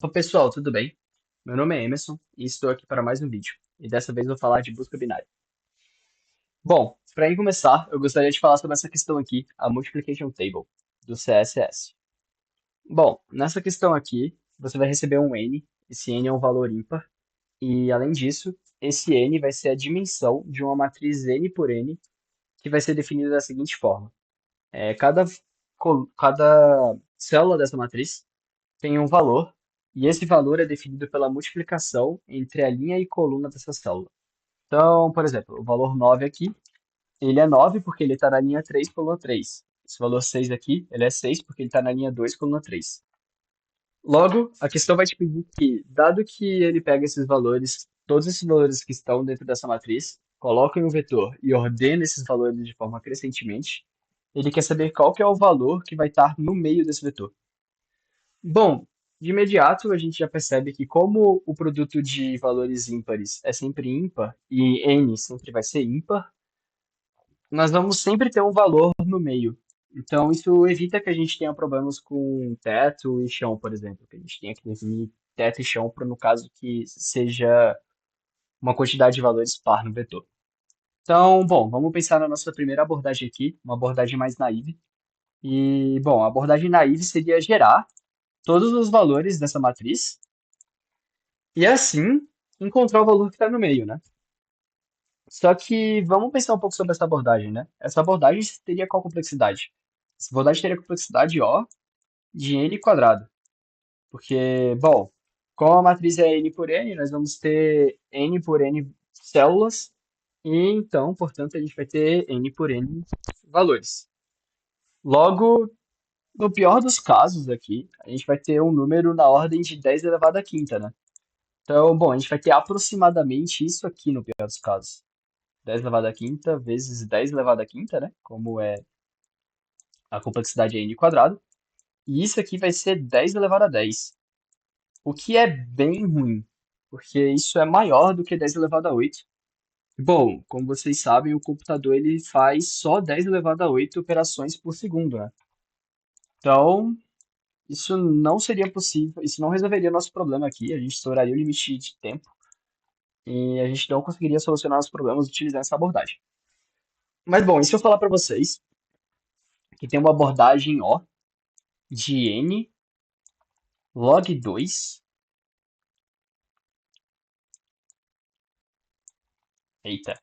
Opa, pessoal, tudo bem? Meu nome é Emerson e estou aqui para mais um vídeo. E dessa vez vou falar de busca binária. Bom, para começar, eu gostaria de falar sobre essa questão aqui, a Multiplication Table, do CSS. Bom, nessa questão aqui, você vai receber um n, esse n é um valor ímpar, e além disso, esse n vai ser a dimensão de uma matriz n por n, que vai ser definida da seguinte forma. Cada célula dessa matriz tem um valor, e esse valor é definido pela multiplicação entre a linha e coluna dessa célula. Então, por exemplo, o valor 9 aqui, ele é 9 porque ele está na linha 3, coluna 3. Esse valor 6 aqui, ele é 6 porque ele está na linha 2, coluna 3. Logo, a questão vai te pedir que, dado que ele pega esses valores, todos esses valores que estão dentro dessa matriz, coloca em um vetor e ordena esses valores de forma crescentemente, ele quer saber qual que é o valor que vai estar no meio desse vetor. Bom, de imediato a gente já percebe que como o produto de valores ímpares é sempre ímpar e n sempre vai ser ímpar, nós vamos sempre ter um valor no meio. Então isso evita que a gente tenha problemas com teto e chão, por exemplo, que a gente tenha que definir teto e chão para no caso que seja uma quantidade de valores par no vetor. Então, bom, vamos pensar na nossa primeira abordagem aqui, uma abordagem mais naive. E, bom, a abordagem naive seria gerar todos os valores dessa matriz e assim encontrar o valor que está no meio, né? Só que vamos pensar um pouco sobre essa abordagem, né? Essa abordagem teria qual complexidade? Essa abordagem teria complexidade O de n quadrado. Porque, bom, como a matriz é n por n, nós vamos ter n por n células, e então, portanto, a gente vai ter n por n valores. Logo, no pior dos casos aqui, a gente vai ter um número na ordem de 10 elevado à quinta, né? Então, bom, a gente vai ter aproximadamente isso aqui no pior dos casos. 10 elevado à quinta vezes 10 elevado à quinta, né? Como é a complexidade é n quadrado. E isso aqui vai ser 10 elevado a 10. O que é bem ruim, porque isso é maior do que 10 elevado a 8. Bom, como vocês sabem, o computador ele faz só 10 elevado a 8 operações por segundo, né? Então, isso não seria possível, isso não resolveria nosso problema aqui, a gente estouraria o limite de tempo e a gente não conseguiria solucionar os problemas utilizando essa abordagem. Mas bom, e se eu falar para vocês que tem uma abordagem O de n log 2, eita,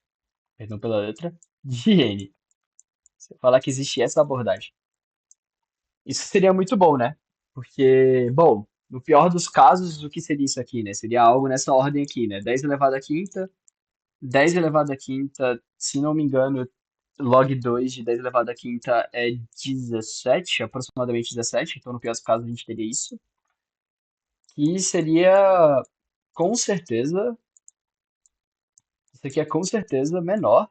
perdão pela letra, de n. Se eu falar que existe essa abordagem. Isso seria muito bom, né? Porque, bom, no pior dos casos, o que seria isso aqui, né? Seria algo nessa ordem aqui, né? 10 elevado à quinta, 10 elevado à quinta, se não me engano, log 2 de 10 elevado à quinta é 17, aproximadamente 17, então no pior dos casos a gente teria isso. Que seria, com certeza, isso aqui é com certeza menor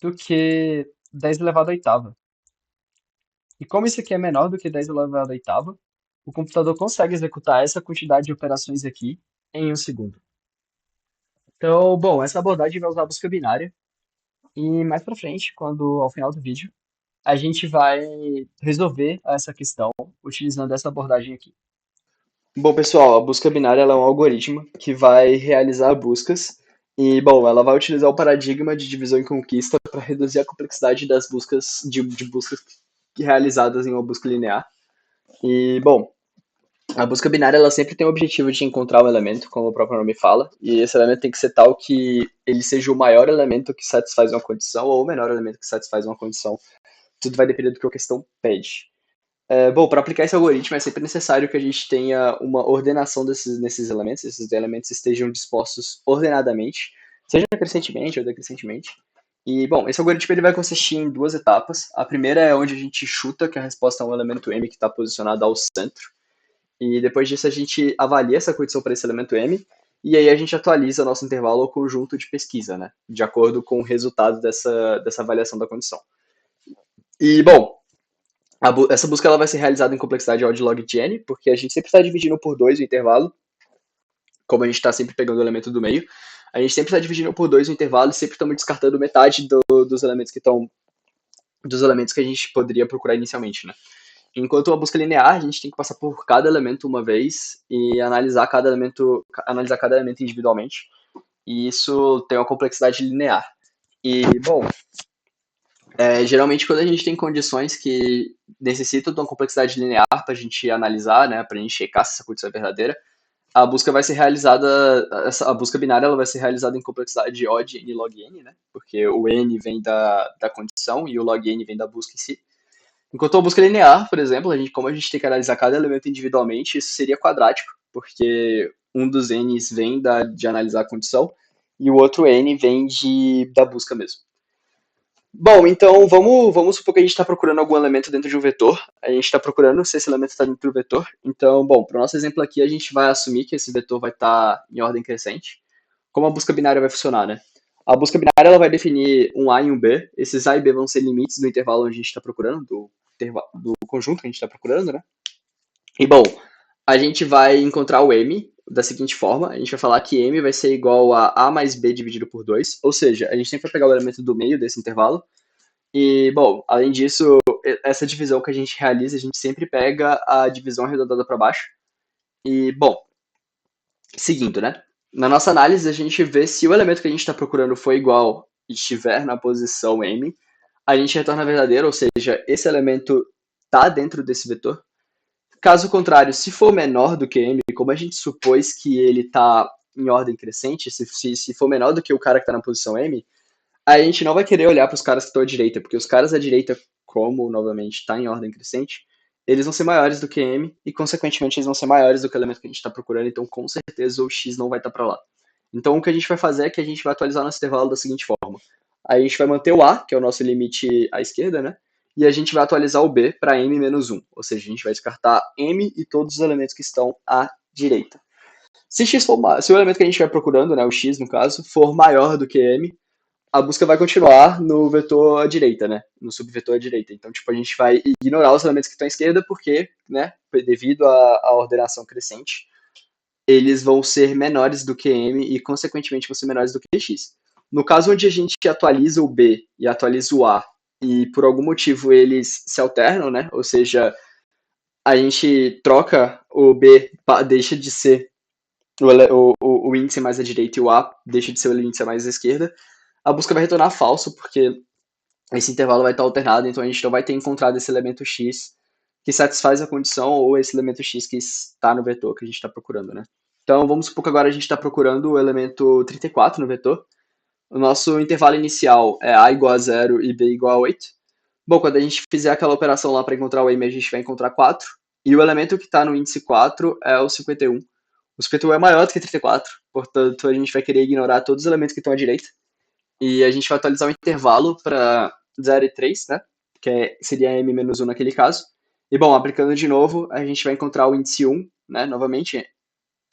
do que 10 elevado à oitava. E como isso aqui é menor do que 10 elevado à oitava, o computador consegue executar essa quantidade de operações aqui em um segundo. Então, bom, essa abordagem vai usar a busca binária e mais pra frente, quando ao final do vídeo, a gente vai resolver essa questão utilizando essa abordagem aqui. Bom, pessoal, a busca binária ela é um algoritmo que vai realizar buscas e, bom, ela vai utilizar o paradigma de divisão e conquista para reduzir a complexidade das buscas de buscas realizadas em uma busca linear. E, bom, a busca binária ela sempre tem o objetivo de encontrar um elemento, como o próprio nome fala, e esse elemento tem que ser tal que ele seja o maior elemento que satisfaz uma condição ou o menor elemento que satisfaz uma condição. Tudo vai depender do que a questão pede. Bom, para aplicar esse algoritmo é sempre necessário que a gente tenha uma ordenação nesses elementos, esses elementos estejam dispostos ordenadamente, seja crescentemente ou decrescentemente. E, bom, esse algoritmo ele vai consistir em duas etapas. A primeira é onde a gente chuta que a resposta é um elemento m que está posicionado ao centro. E depois disso a gente avalia essa condição para esse elemento m, e aí a gente atualiza nosso intervalo ao conjunto de pesquisa, né? De acordo com o resultado dessa avaliação da condição. E, bom, essa busca ela vai ser realizada em complexidade odd log de n, porque a gente sempre está dividindo por 2 o intervalo, como a gente está sempre pegando o elemento do meio. A gente sempre está dividindo por 2 o intervalo e sempre estamos descartando metade dos elementos que estão dos elementos que a gente poderia procurar inicialmente, né? Enquanto a busca linear, a gente tem que passar por cada elemento uma vez e analisar cada elemento individualmente. E isso tem uma complexidade linear. E, bom, geralmente quando a gente tem condições que necessitam de uma complexidade linear para a gente analisar, né, para a gente checar se essa condição é verdadeira, a busca vai ser realizada, a busca binária ela vai ser realizada em complexidade O de n log n, né, porque o n vem da condição e o log n vem da busca em si. Enquanto a busca linear, por exemplo, como a gente tem que analisar cada elemento individualmente, isso seria quadrático, porque um dos n's vem de analisar a condição e o outro n vem da busca mesmo. Bom, então vamos supor que a gente está procurando algum elemento dentro de um vetor. A gente está procurando se esse elemento está dentro do vetor. Então, bom, para o nosso exemplo aqui, a gente vai assumir que esse vetor vai estar em ordem crescente. Como a busca binária vai funcionar, né? A busca binária ela vai definir um A e um B. Esses A e B vão ser limites do intervalo onde a gente está procurando, do conjunto que a gente está procurando, né? E bom, a gente vai encontrar o M da seguinte forma. A gente vai falar que M vai ser igual a A mais B dividido por 2. Ou seja, a gente sempre vai pegar o elemento do meio desse intervalo. E, bom, além disso, essa divisão que a gente realiza, a gente sempre pega a divisão arredondada para baixo. E, bom, seguindo, né? Na nossa análise, a gente vê se o elemento que a gente está procurando for igual e estiver na posição M, a gente retorna verdadeiro, ou seja, esse elemento está dentro desse vetor. Caso contrário, se for menor do que M, como a gente supôs que ele está em ordem crescente, se for menor do que o cara que está na posição M, a gente não vai querer olhar para os caras que estão à direita, porque os caras à direita, como novamente está em ordem crescente, eles vão ser maiores do que M e, consequentemente, eles vão ser maiores do que o elemento que a gente está procurando, então com certeza o X não vai estar para lá. Então o que a gente vai fazer é que a gente vai atualizar nosso intervalo da seguinte forma. Aí a gente vai manter o A, que é o nosso limite à esquerda, né? E a gente vai atualizar o B para M menos 1. Ou seja, a gente vai descartar M e todos os elementos que estão à direita. Se o elemento que a gente vai procurando, né, o X no caso, for maior do que M, a busca vai continuar no vetor à direita, né? No subvetor à direita. Então, tipo, a gente vai ignorar os elementos que estão à esquerda porque, né, devido à ordenação crescente, eles vão ser menores do que M e, consequentemente, vão ser menores do que X. No caso onde a gente atualiza o B e atualiza o A e, por algum motivo, eles se alternam, né? Ou seja, a gente troca o B, deixa de ser o índice mais à direita e o A deixa de ser o índice mais à esquerda, a busca vai retornar falso, porque esse intervalo vai estar alternado, então a gente não vai ter encontrado esse elemento X que satisfaz a condição ou esse elemento X que está no vetor que a gente está procurando, né? Então vamos supor que agora a gente está procurando o elemento 34 no vetor. O nosso intervalo inicial é A igual a 0 e B igual a 8. Bom, quando a gente fizer aquela operação lá para encontrar o M, a gente vai encontrar 4. E o elemento que está no índice 4 é o 51. O 51 é maior do que 34, portanto a gente vai querer ignorar todos os elementos que estão à direita e a gente vai atualizar o intervalo para 0 e 3, né? Seria m menos 1 naquele caso. E, bom, aplicando de novo, a gente vai encontrar o índice 1, né? Novamente,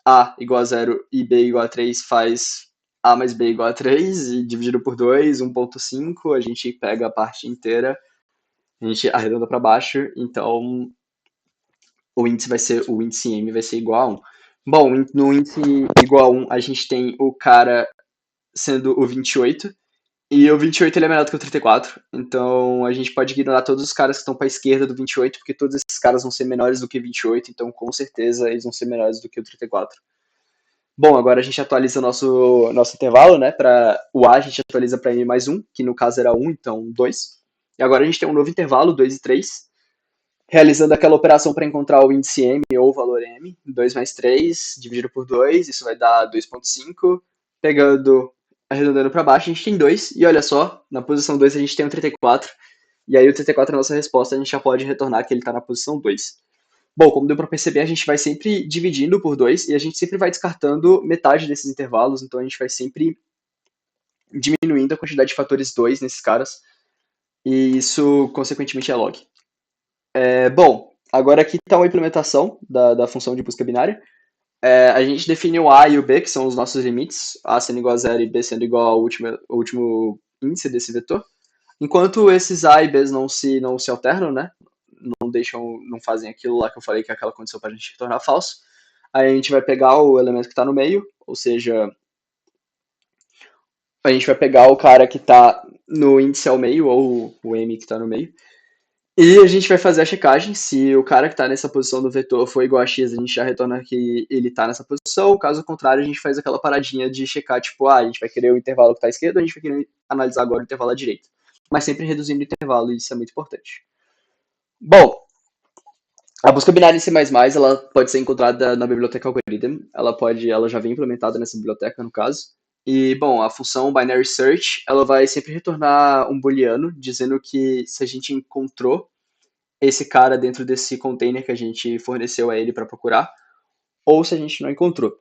a igual a 0 e b igual a 3 faz a mais b igual a 3, e dividido por 2, 1,5, a gente pega a parte inteira, a gente arredonda para baixo, então o índice m vai ser igual a 1. Bom, no índice igual a 1, a gente tem o cara sendo o 28, e o 28 ele é menor do que o 34, então a gente pode ignorar todos os caras que estão para a esquerda do 28, porque todos esses caras vão ser menores do que 28, então com certeza eles vão ser menores do que o 34. Bom, agora a gente atualiza nosso intervalo, né? Para o A a gente atualiza para M mais 1, que no caso era 1, então 2. E agora a gente tem um novo intervalo, 2 e 3, realizando aquela operação para encontrar o índice M ou o valor M, 2 mais 3 dividido por 2, isso vai dar 2,5. Pegando, arredondando para baixo, a gente tem 2, e olha só, na posição 2 a gente tem um 34, e aí o 34 é a nossa resposta, a gente já pode retornar que ele está na posição 2. Bom, como deu para perceber, a gente vai sempre dividindo por 2 e a gente sempre vai descartando metade desses intervalos, então a gente vai sempre diminuindo a quantidade de fatores 2 nesses caras, e isso, consequentemente, é log. Bom, agora aqui está uma implementação da função de busca binária. A gente define o A e o B, que são os nossos limites, A sendo igual a 0 e B sendo igual ao último índice desse vetor. Enquanto esses A e B não se alternam, né? Não fazem aquilo lá que eu falei que é aquela condição para a gente retornar falso. Aí a gente vai pegar o elemento que está no meio, ou seja, a gente vai pegar o cara que está no índice ao meio, ou o M que está no meio, E a gente vai fazer a checagem. Se o cara que está nessa posição do vetor for igual a x, a gente já retorna que ele está nessa posição. Caso contrário, a gente faz aquela paradinha de checar, tipo, a gente vai querer o intervalo que está à esquerda, a gente vai querer analisar agora o intervalo à direita. Mas sempre reduzindo o intervalo, e isso é muito importante. Bom, a busca binária em C++, ela pode ser encontrada na biblioteca Algorithm. Ela já vem implementada nessa biblioteca, no caso. E, bom, a função binary search, ela vai sempre retornar um booleano, dizendo que se a gente encontrou esse cara dentro desse container que a gente forneceu a ele para procurar, ou se a gente não encontrou.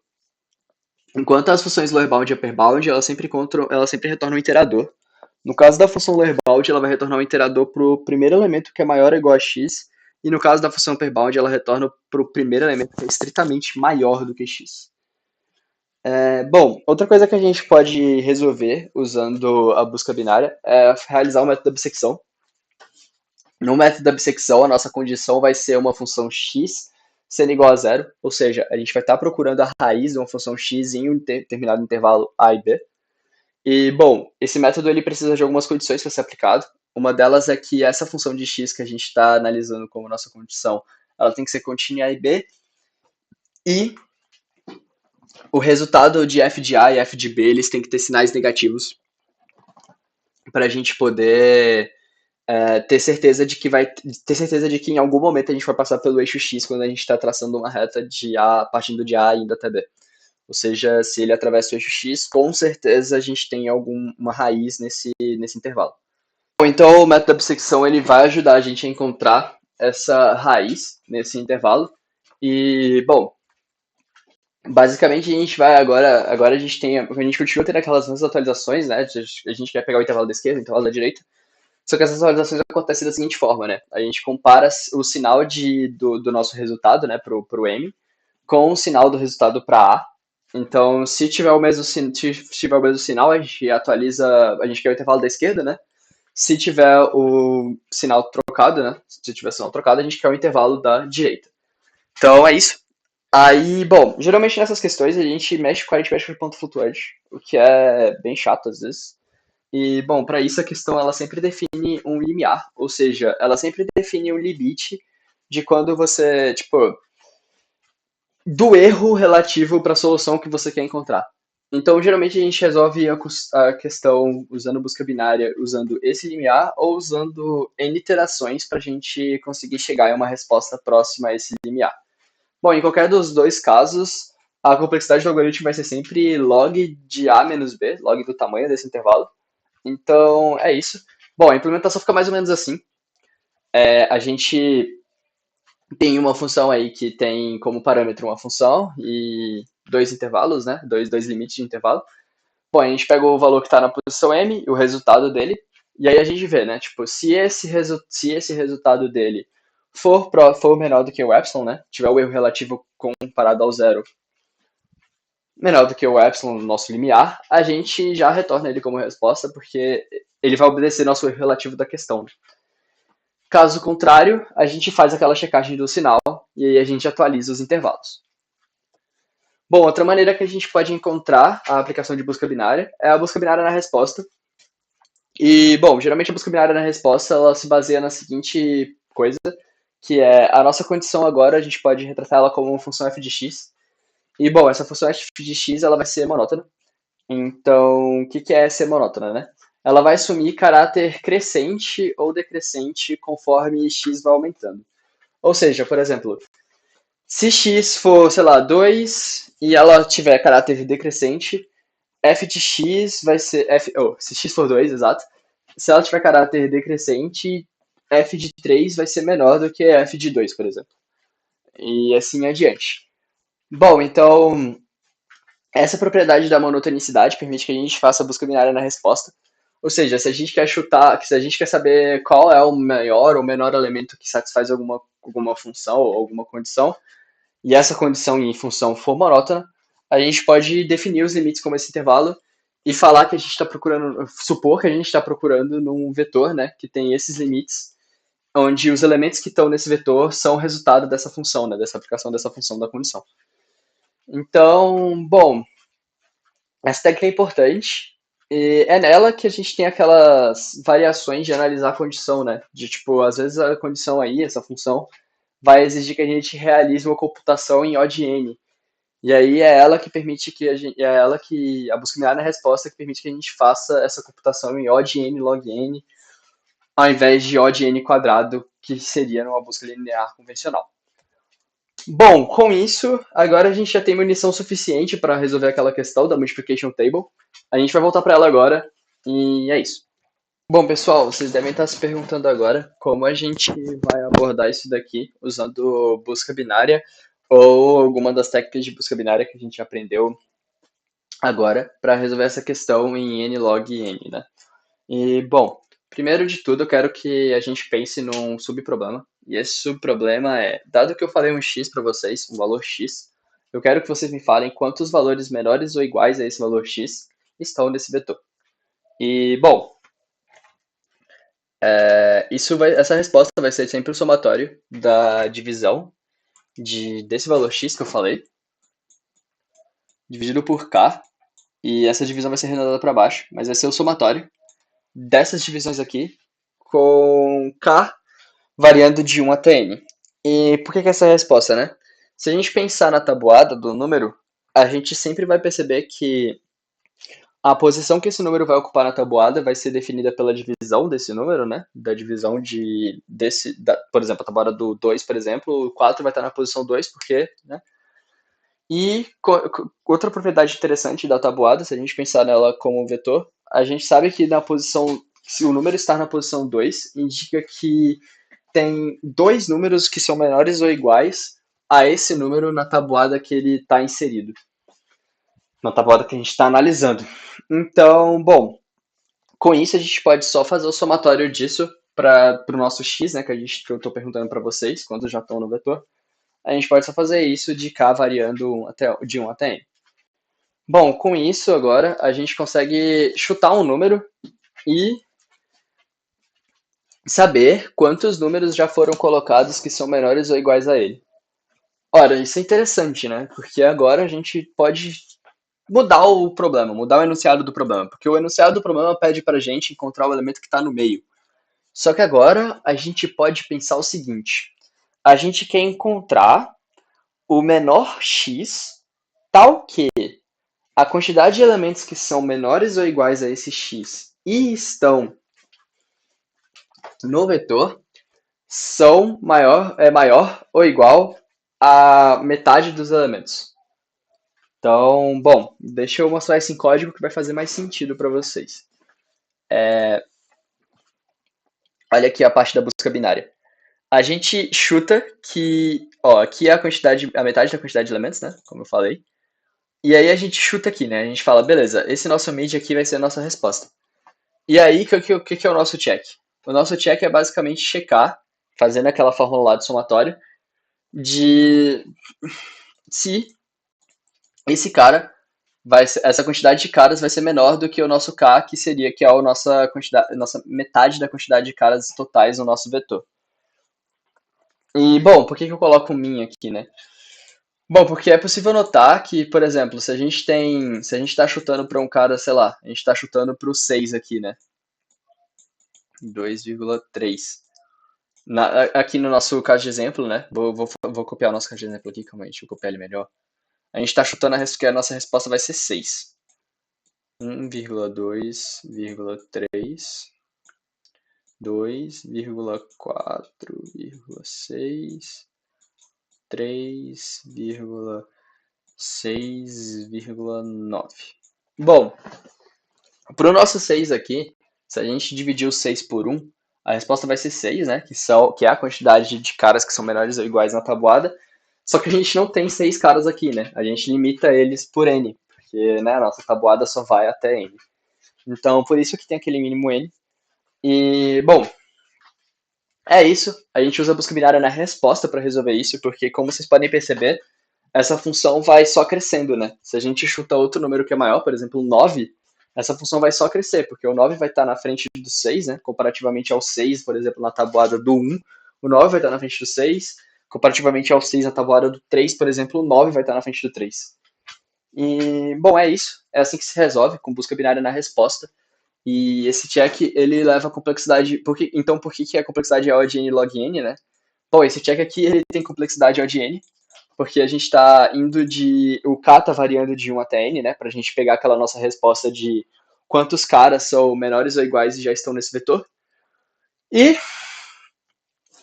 Enquanto as funções lowerbound e upperbound, elas sempre retornam um iterador. No caso da função lowerbound, ela vai retornar um iterador para o primeiro elemento que é maior ou igual a x, e no caso da função upperbound, ela retorna para o primeiro elemento que é estritamente maior do que x. Bom, outra coisa que a gente pode resolver usando a busca binária é realizar o método da bissecção. No método da bissecção, a nossa condição vai ser uma função x sendo igual a zero, ou seja, a gente vai estar procurando a raiz de uma função x em um determinado intervalo a e b. E, bom, esse método ele precisa de algumas condições para ser aplicado. Uma delas é que essa função de x que a gente está analisando como nossa condição, ela tem que ser contínua em a e b, e o resultado de f de a e f de b eles têm que ter sinais negativos para a gente poder ter certeza de que em algum momento a gente vai passar pelo eixo X quando a gente está traçando uma reta de A, partindo de A indo até B. Ou seja, se ele atravessa o eixo X, com certeza a gente tem alguma raiz nesse intervalo. Então o método da bissecção ele vai ajudar a gente a encontrar essa raiz nesse intervalo. E, bom, basicamente a gente vai agora a gente continua tendo aquelas mesmas atualizações, né? A gente quer pegar o intervalo da esquerda, o intervalo da direita. Só que essas atualizações acontecem da seguinte forma, né? A gente compara o sinal do nosso resultado, né, pro M, com o sinal do resultado para A. Então, se tiver o mesmo sinal, a gente atualiza, a gente quer o intervalo da esquerda, né? Se tiver o sinal trocado, né? Se tiver sinal trocado, a gente quer o intervalo da direita. Então, é isso. Aí, bom, geralmente nessas questões a gente mexe com ponto flutuante, o que é bem chato às vezes. E, bom, para isso a questão ela sempre define um limiar, ou seja, ela sempre define um limite de quando você, tipo, do erro relativo para a solução que você quer encontrar. Então, geralmente a gente resolve a questão usando busca binária, usando esse limiar ou usando n iterações para a gente conseguir chegar em uma resposta próxima a esse limiar. Bom, em qualquer dos dois casos, a complexidade do algoritmo vai ser sempre log de a menos b, log do tamanho desse intervalo. Então, é isso. Bom, a implementação fica mais ou menos assim. A gente tem uma função aí que tem como parâmetro uma função e dois intervalos, né? Dois limites de intervalo. Bom, a gente pega o valor que está na posição m, o resultado dele, e aí a gente vê, né? Tipo, se esse resultado dele for menor do que o epsilon, né? Tiver o erro relativo comparado ao zero menor do que o epsilon no nosso limiar, a gente já retorna ele como resposta, porque ele vai obedecer nosso erro relativo da questão. Caso contrário, a gente faz aquela checagem do sinal e aí a gente atualiza os intervalos. Bom, outra maneira que a gente pode encontrar a aplicação de busca binária é a busca binária na resposta. E, bom, geralmente a busca binária na resposta ela se baseia na seguinte coisa, que é a nossa condição agora, a gente pode retratar ela como uma função f de x. E, bom, essa função f de x ela vai ser monótona. Então, o que é ser monótona, né? Ela vai assumir caráter crescente ou decrescente conforme x vai aumentando. Ou seja, por exemplo, se x for, sei lá, 2 e ela tiver caráter decrescente, f de x vai ser. Se x for 2, exato. Se ela tiver caráter decrescente, f de 3 vai ser menor do que f de 2, por exemplo. E assim adiante. Bom, então, essa propriedade da monotonicidade permite que a gente faça a busca binária na resposta. Ou seja, se a gente quer se a gente quer saber qual é o maior ou menor elemento que satisfaz alguma função ou alguma condição, e essa condição em função for monótona, a gente pode definir os limites como esse intervalo e falar que a gente está procurando, supor que a gente está procurando num vetor, né, que tem esses limites, onde os elementos que estão nesse vetor são o resultado dessa função, né, dessa aplicação dessa função da condição. Então, bom, essa técnica é importante. E é nela que a gente tem aquelas variações de analisar a condição, né? De tipo, às vezes a condição aí, essa função, vai exigir que a gente realize uma computação em O de n. E aí é ela que permite que a gente, é ela que a busca binária na resposta que permite que a gente faça essa computação em O de n log n, ao invés de O de n quadrado, que seria numa busca linear convencional. Bom, com isso, agora a gente já tem munição suficiente para resolver aquela questão da multiplication table. A gente vai voltar para ela agora e é isso. Bom, pessoal, vocês devem estar se perguntando agora como a gente vai abordar isso daqui usando busca binária ou alguma das técnicas de busca binária que a gente aprendeu agora para resolver essa questão em n log n, né? E, bom, primeiro de tudo, eu quero que a gente pense num subproblema. E esse subproblema é, dado que eu falei um x para vocês, um valor x, eu quero que vocês me falem quantos valores menores ou iguais a esse valor x estão nesse vetor. E, bom, essa resposta vai ser sempre o somatório da divisão desse valor x que eu falei, dividido por k, e essa divisão vai ser arredondada para baixo, mas vai ser o somatório dessas divisões aqui com k variando de 1 até n. E por que essa é a resposta, né? Se a gente pensar na tabuada do número, a gente sempre vai perceber que a posição que esse número vai ocupar na tabuada vai ser definida pela divisão desse número, né? Da divisão por exemplo, a tabuada do 2, por exemplo, o 4 vai estar na posição 2, porque, né? E outra propriedade interessante da tabuada, se a gente pensar nela como um vetor, a gente sabe que se o número estar na posição 2, indica que tem dois números que são menores ou iguais a esse número na tabuada que ele está inserido, na tabuada que a gente está analisando. Então, bom, com isso a gente pode só fazer o somatório disso para o nosso x, né, que eu estou perguntando para vocês, quando já estão no vetor. A gente pode só fazer isso de k variando de 1 até n. Bom, com isso agora a gente consegue chutar um número e saber quantos números já foram colocados que são menores ou iguais a ele. Ora, isso é interessante, né? Porque agora a gente pode mudar o problema, mudar o enunciado do problema. Porque o enunciado do problema pede para a gente encontrar o elemento que está no meio. Só que agora a gente pode pensar o seguinte: a gente quer encontrar o menor x, tal que a quantidade de elementos que são menores ou iguais a esse x e estão no vetor é maior ou igual a metade dos elementos. Então, bom, deixa eu mostrar esse em código que vai fazer mais sentido para vocês. Olha aqui a parte da busca binária. A gente chuta que, ó, aqui é a metade da quantidade de elementos, né? Como eu falei. E aí a gente chuta aqui, né? A gente fala, beleza, esse nosso mid aqui vai ser a nossa resposta. E aí, o que é o nosso check? O nosso check é basicamente checar, fazendo aquela fórmula lá de somatório, de se esse cara essa quantidade de caras vai ser menor do que o nosso K, que é a nossa metade da quantidade de caras totais no nosso vetor. E, bom, por que eu coloco um min aqui, né? Bom, porque é possível notar que, por exemplo, se a gente está chutando para um cara, sei lá, a gente está chutando para o 6 aqui, né? 2,3. Aqui no nosso caso de exemplo, né? Vou copiar o nosso caso de exemplo aqui, calma aí, deixa eu copiar ele melhor. A gente está chutando que a nossa resposta vai ser 6. 1,2,3, 2,4,6, 3,6,9. Bom, para o nosso 6 aqui, se a gente dividir o 6 por 1, a resposta vai ser 6, né? Que é a quantidade de caras que são menores ou iguais na tabuada. Só que a gente não tem 6 caras aqui, né? A gente limita eles por n, porque né, a nossa tabuada só vai até n. Então, por isso que tem aquele mínimo n. E, bom, é isso. A gente usa a busca binária na resposta para resolver isso, porque, como vocês podem perceber, essa função vai só crescendo, né? Se a gente chuta outro número que é maior, por exemplo, 9, essa função vai só crescer, porque o 9 vai estar na frente do 6, né? Comparativamente ao 6, por exemplo, na tabuada do 1, o 9 vai estar na frente do 6. Comparativamente ao 6, na tabuada do 3, por exemplo, o 9 vai estar na frente do 3. E, bom, é isso. É assim que se resolve, com busca binária na resposta. E esse check, ele leva a complexidade... Então, por que a complexidade é O de n log n, né? Bom, esse check aqui, ele tem complexidade O de n, porque a gente está indo de... O k está variando de 1 até n, né? Para a gente pegar aquela nossa resposta de quantos caras são menores ou iguais e já estão nesse vetor. E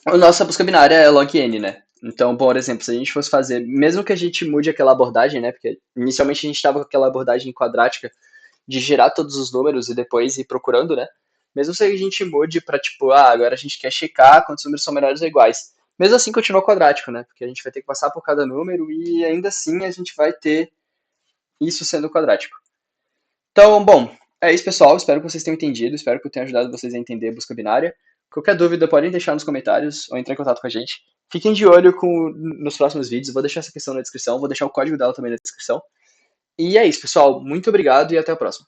a nossa busca binária é log n, né? Então, por exemplo, se a gente fosse fazer, mesmo que a gente mude aquela abordagem, né? Porque inicialmente a gente estava com aquela abordagem quadrática de gerar todos os números e depois ir procurando, né? Mesmo se a gente mude para tipo, agora a gente quer checar quantos números são menores ou iguais. Mesmo assim continua quadrático, né? Porque a gente vai ter que passar por cada número e ainda assim a gente vai ter isso sendo quadrático. Então, bom, é isso, pessoal. Espero que vocês tenham entendido. Espero que eu tenha ajudado vocês a entender a busca binária. Qualquer dúvida, podem deixar nos comentários ou entrar em contato com a gente. Fiquem de olho nos próximos vídeos. Vou deixar essa questão na descrição. Vou deixar o código dela também na descrição. E é isso, pessoal. Muito obrigado e até a próxima.